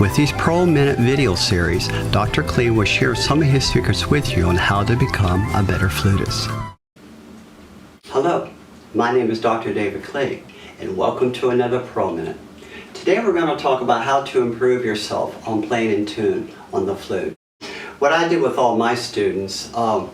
With these Pro Minute video series, Dr. Klee will share some of his secrets with you on how to become a better flutist. Hello, my name is Dr. David Klee, and welcome to another Pro Minute. Today we're going to talk about how to improve yourself on playing in tune on the flute. What I do with all my students, I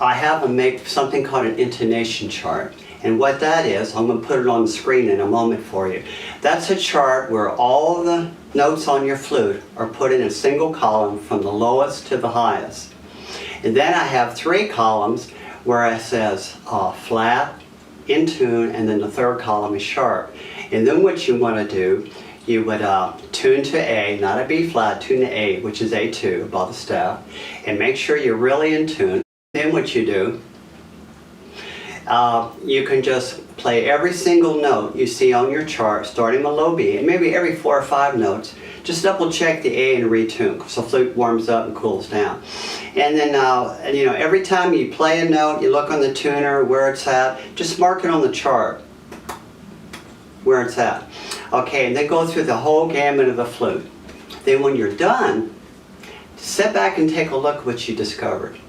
have them make something called an intonation chart. And what that is, I'm going to put it on the screen in a moment for you. That's a chart where all the notes on your flute are put in a single column from the lowest to the highest. And then I have 3 columns where it says flat, in tune, and then the third column is sharp. And then what you want to do, you would tune to A, not a B flat, tune to A, which is A2 above the staff, and make sure you're really in tune. Then what you do, you can just play every single note you see on your chart, starting with low B, and maybe every 4 or 5 notes. Just double check the A and retune, because the flute warms up and cools down. And then, every time you play a note, you look on the tuner where it's at. Just mark it on the chart where it's at. Okay, and then go through the whole gamut of the flute. Then when you're done, sit back and take a look at what you discovered.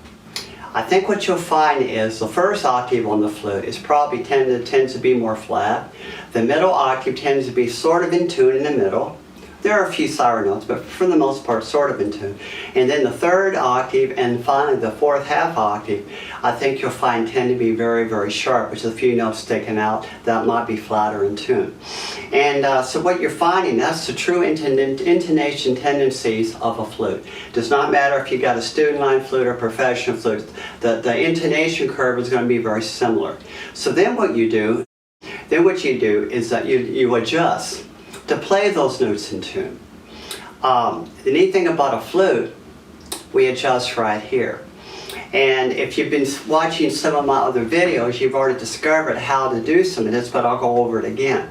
I think what you'll find is the first octave on the flute is probably tends to be more flat. The middle octave tends to be sort of in tune in the middle. There are a few sour notes, but for the most part, sort of in tune. And then the third octave and finally the fourth half octave, I think you'll find tend to be very, very sharp, with a few notes sticking out that might be flat or in tune. And so what you're finding, that's the true intonation tendencies of a flute. It does not matter if you got a student line flute or professional flute, the intonation curve is going to be very similar. So then what you do is that you adjust to play those notes in tune. The neat thing about a flute, we adjust right here. And if you've been watching some of my other videos, you've already discovered how to do some of this, but I'll go over it again.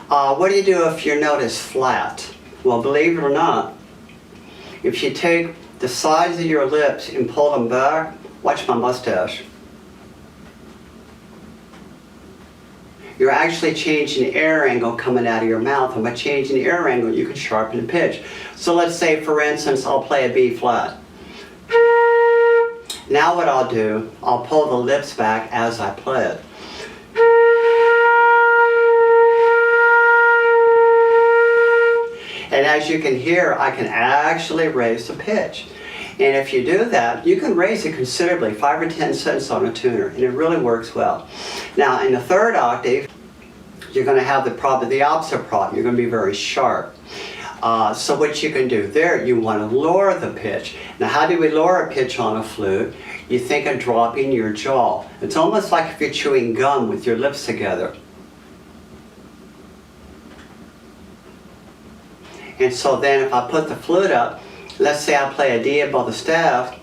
What do you do if your note is flat? Well, believe it or not, if you take the sides of your lips and pull them back, watch my mustache, you're actually changing the air angle coming out of your mouth, and by changing the air angle you can sharpen the pitch. So let's say, for instance, I'll play a B flat. Now what I'll do, I'll pull the lips back as I play it. And as you can hear, I can actually raise the pitch. And if you do that, you can raise it considerably, 5 or 10 cents on a tuner, and it really works well. Now, in the third octave, you're going to have probably the opposite problem. You're going to be very sharp. So what you can do there, you want to lower the pitch. Now, how do we lower a pitch on a flute? You think of dropping your jaw. It's almost like if you're chewing gum with your lips together. And so then if I put the flute up, let's say I play a D above the staff,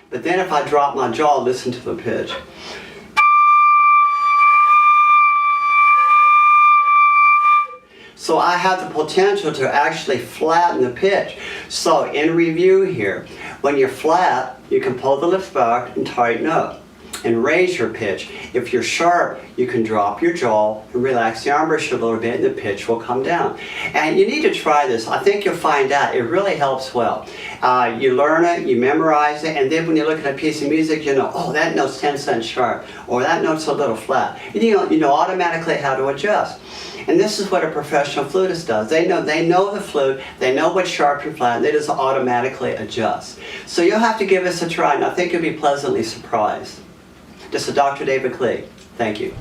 but then if I drop my jaw, listen to the pitch. So I have the potential to actually flatten the pitch. So in review here, when you're flat, you can pull the lips back and tighten up and raise your pitch. If you're sharp, you can drop your jaw and relax the embouchure a little bit, and the pitch will come down. And you need to try this. I think you'll find out it really helps well. You learn it, you memorize it, and then when you look at a piece of music, you know, oh, that note's 10 cents sharp, or that note's a little flat. And you know automatically how to adjust. And this is what a professional flutist does. They know the flute, they know what's sharp and flat, and they just automatically adjust. So you'll have to give this a try, and I think you'll be pleasantly surprised. This is Dr. David Klee. Thank you.